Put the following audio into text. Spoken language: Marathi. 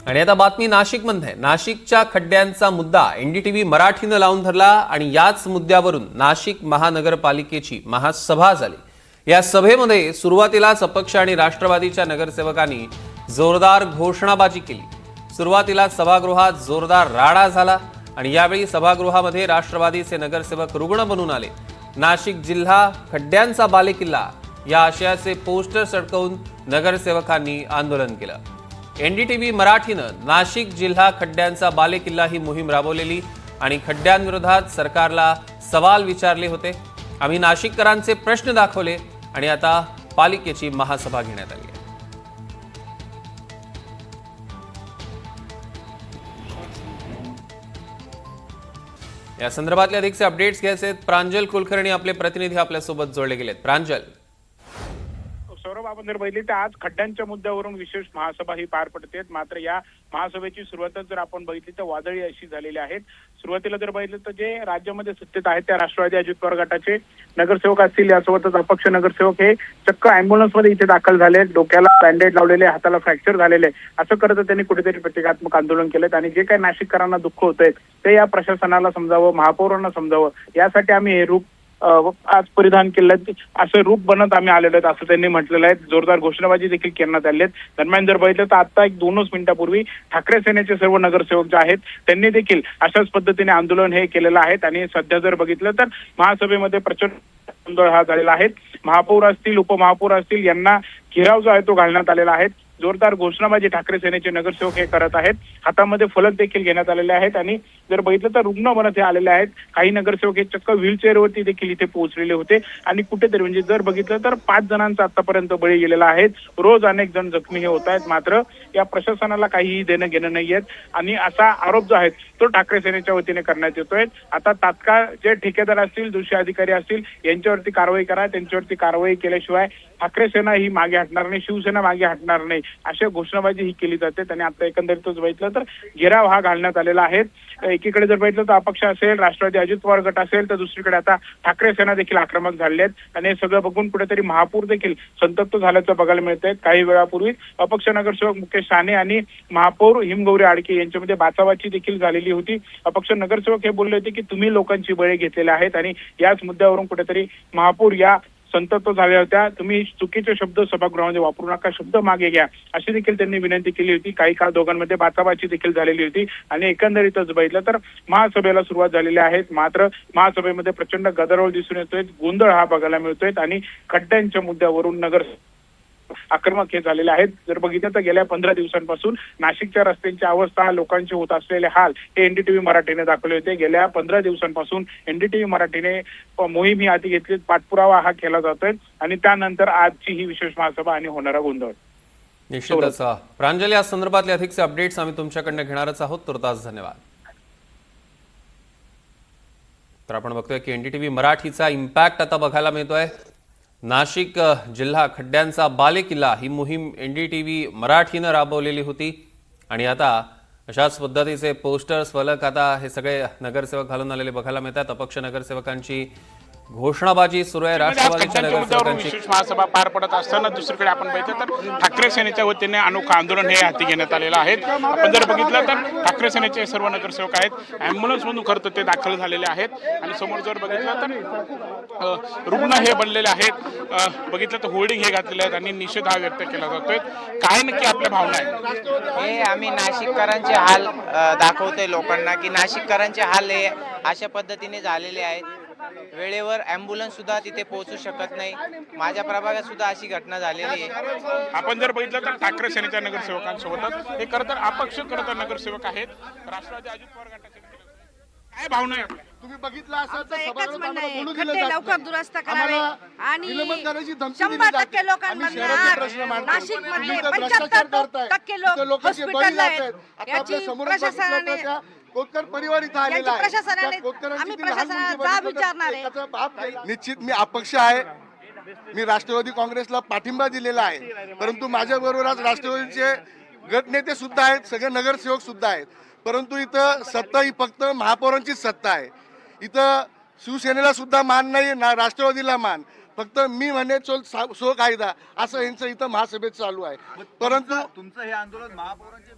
आणि आता बातमी नाशिकमध्ये. नाशिकच्या खड्ड्यांचा मुद्दा एनडीटीव्ही मराठीनं लावून धरला आणि याच मुद्द्यावरून नाशिक महानगरपालिकेची महासभा झाली. या सभेमध्ये सुरुवातीलाच अपक्ष आणि राष्ट्रवादीच्या नगरसेवकांनी जोरदार घोषणाबाजी केली. सुरुवातीला सभागृहात जोरदार राडा झाला आणि यावेळी सभागृहामध्ये राष्ट्रवादीचे नगरसेवक रुग्ण बनून आले. नाशिक जिल्हा खड्ड्यांचा बालेकिल्ला या आशयाचे पोस्टर सडकवून नगरसेवकांनी आंदोलन केलं. एनडीटीव्ही मराठीनं नाशिक जिल्हा खड्ड्यांचा बालेकिल्ला ही मोहीम राबवलेली आणि खड्ड्यांविरोधात सरकारला सवाल विचारले होते. आम्ही नाशिककरांचे प्रश्न दाखवले आणि आता पालिकेची महासभा घेण्यात आली आहे. या संदर्भातले अधिकचे अपडेट्स घ्यायचे आहेत. प्रांजल कुलकर्णी आपले प्रतिनिधी आपल्यासोबत जोडले गेलेत. प्रांजल. सौरभ, आपण जर बघितली तर आज खड्ड्यांच्या मुद्द्यावरून विशेष महासभा ही पार पडते. मात्र या महासभेची सुरुवातच जर आपण बघितली तर वादळी अशी झालेली आहे. सुरुवातीला जर बघितलं तर जे राज्यामध्ये सत्तेत आहेत त्या राष्ट्रवादी अजित पवार गटाचे नगरसेवक असतील, यासोबतच अपक्ष नगरसेवक हे चक्क अँब्युलन्समध्ये इथे दाखल झाले. डोक्याला बँडेज लावलेले, हाताला फ्रॅक्चर झालेले, असं करत त्यांनी कुठेतरी प्रतिकात्मक आंदोलन केलं. आणि जे काही नाशिककरांना दुःख होतंय ते या प्रशासनाला समजावं, महापौरांना समजावं, यासाठी आम्ही हे रूप आज परिधान केलं, असं रूप बनत आम्ही आलेलो आहेत असं त्यांनी म्हटलेलं आहे. जोरदार घोषणाबाजी देखील करण्यात आली आहे. दरम्यान जर बघितलं तर आता 1-2 मिनिटापूर्वी ठाकरे सेनेचे सर्व नगरसेवक जे आहेत त्यांनी देखील अशाच पद्धतीने आंदोलन हे केलेलं आहे. आणि सध्या जर बघितलं तर महासभेमध्ये प्रचंड गोंधळ हा झालेला आहे. महापौर असतील, उपमहापौर असतील, यांना घेराव जो आहे तो घालण्यात आलेला आहे. जोरदार घोषणाबाजी ठाकरे सेनेचे नगरसेवक हे करत आहेत. हातामध्ये फलक देखील घेण्यात आलेले आहेत. आणि जर बघितलं तर रुग्ण बनत हे आलेले आहेत. काही नगरसेवक हे चक्क व्हीलचेअरवरती देखील इथे पोहोचलेले होते. आणि कुठेतरी म्हणजे जर बघितलं तर 5 जणांचा आतापर्यंत बळी गेलेला आहे. रोज अनेक जण जखमी हे होत आहेत. मात्र या प्रशासनाला काहीही देणं घेणं नाहीये. आणि असा आरोप जो आहे तो ठाकरे सेनेच्या वतीने करण्यात येतोय. आता तात्काळ जे ठेकेदार असतील, दोषी अधिकारी असतील, यांच्यावरती कारवाई करा. त्यांच्यावरती कारवाई केल्याशिवाय ठाकरे सेना ही मागे हटणार नाही, शिवसेना मागे हटणार नाही, अशा घोषणाबाजी ही केली जाते. आणि आता एकंदरीतच बघितलं तर घेराव हा घालण्यात आलेला आहे. एकीकडे जर बघितलं तर अपक्ष असेल, राष्ट्रवादी अजित पवार गट असेल, तर दुसरीकडे आता ठाकरे सेना देखील आक्रमक झाले आहेत. आणि हे सगळं बघून कुठेतरी महापौर देखील संतप्त झाल्याचं बघायला मिळत आहे. काही वेळापूर्वी अपक्ष नगरसेवक मुकेश साने आणि महापौर हिमगौरी आडके यांच्यामध्ये बाचाबाची देखील झालेली होती. अपक्ष नगरसेवक हे बोलले होते की तुम्ही लोकांची बळी घेतलेले आहेत आणि याच मुद्द्यावरून कुठेतरी महापौर या संतप्त झाल्या होत्या. तुम्ही चुकीचे शब्द सभागृहामध्ये वापरू नका, शब्द मागे घ्या, अशी देखील त्यांनी विनंती केली होती. काही काळ दोघांमध्ये बाचाबाची देखील झालेली होती. आणि एकंदरीतच बघितलं तर महासभेला सुरुवात झालेली आहे. मात्र महासभेमध्ये प्रचंड गदारोळ दिसून येतोय, गोंधळ हा बघायला मिळतोय. आणि खड्ड्यांच्या मुद्द्यावरून नगर आक्रमक हे झालेले आहेत. जर बघितलं तर गेल्या 15 दिवसांपासून नाशिकच्या रस्त्यांची अवस्था, लोकांचे होत असलेले हाल हे एनडीटीव्ही मराठीने दाखवले होते. गेल्या 15 दिवसांपासून एनडीटीव्ही मराठीने मोहीम ही हाती घेतली, पाठपुरावा हा केला जातोय. आणि त्यानंतर आजची ही विशेष महासभा आणि होणारा गोंधळ. निश्चितच प्रांजल, या संदर्भातले अधिकचे अपडेट्स आम्ही तुमच्याकडनं घेणारच आहोत. तुर्तास धन्यवाद. तर आपण बघतोय की एनडीटीव्ही मराठीचा इम्पॅक्ट आता बघायला मिळतोय. नाशिक जिल्हा खड्ड्यांचा बालेकिल्ला ही मोहीम एनडीटीव्ही मराठीनं राबवलेली होती आणि आता अशाच पद्धतीचे पोस्टर्स, फलक आता हे सगळे नगरसेवक घालून आलेले बघायला मिळतात. अपक्ष नगरसेवकांची घोषणाबाजी सुरू आहे. राष्ट्रवादीच्या नगरसेवकांची विशेष महासभा पार पडत असताना दुसरीकडे आपण बघितलं तर ठाकरे सेनेच्या वतीने अनोखं आंदोलन हे हाती घेण्यात आलेलं आहे. आपण जर बघितलं तर ठाकरे सेनेचे सर्व नगरसेवक आहेत, अँब्युलन्स मधून खरं तर ते दाखल झालेले आहेत. आणि समोर जर बघितलं तर रुग्ण हे बनलेले आहेत. बघितलं तर होर्डिंग हे घातलेले आहेत आणि निषेध हा व्यक्त केला जातोय. काय नक्की आपल्या भावना आहेत? हे आम्ही नाशिककरांचे हाल दाखवतोय लोकांना की नाशिककरांचे हाल हे अशा पद्धतीने झालेले आहेत. वेळेवर ॲम्ब्युलन्स सुद्धा तिथे पोहोचू शकत नाही. माझ्या प्रभागात सुद्धा अशी घटना झालेली आहे. आपण जर बघितलं तर ठाकरे सेनेच्या नगरसेवकांसोबतच हे खरं तर अपक्ष नगरसेवक आहेत, राष्ट्रवादी अजित पवार गटाचे. काय भावना आहे आपल्या? तुम्ही बघितलं असाल तर एकच म्हणणं आहे, बोलू दिलं खड्डे जात लवकर नाही. दुरुस्त करावे आम्हाला आणि विलंबन करायची धमकी दिली 100% जाते. लोकांमधनं आम्ही शहराचे प्रश्न मांडतो. नाशिक मधले तुम्ही इथं भ्रष्टाचार 75% करताय. लोक इथं लोकांचे बळी हॉस्पिटलला जात आहेत. आहेत. आता याची आपल्या समोर प्रशासनाने कोतकर परिवार इथं आलेला आहे. प्रशासनाने त्या कोतकरांची आम्ही ती लहान प्रशासनाला मुलगी जाब बघितलं तर विचारणार आहे. एकाचा बाप गेला. निश्चित मी अपक्ष आहे. मी राष्ट्रवादी काँग्रेसला पाठिंबा दिलेला आहे. परंतु माझ्या बरोबर आज राष्ट्रवादीचे गटनेते सुद्धा आहेत, सगळे नगरसेवक सुद्धा आहेत. परंतु इथं सत्ता ही फक्त महापौरांचीच सत्ता आहे. इथं शिवसेनेला सुद्धा मान नाही ना राष्ट्रवादीला मान. फक्त मी म्हणे सो कायदा असं यांचं इथं महासभेत चालू आहे. परंतु तुमचं हे आंदोलन महापौरांचे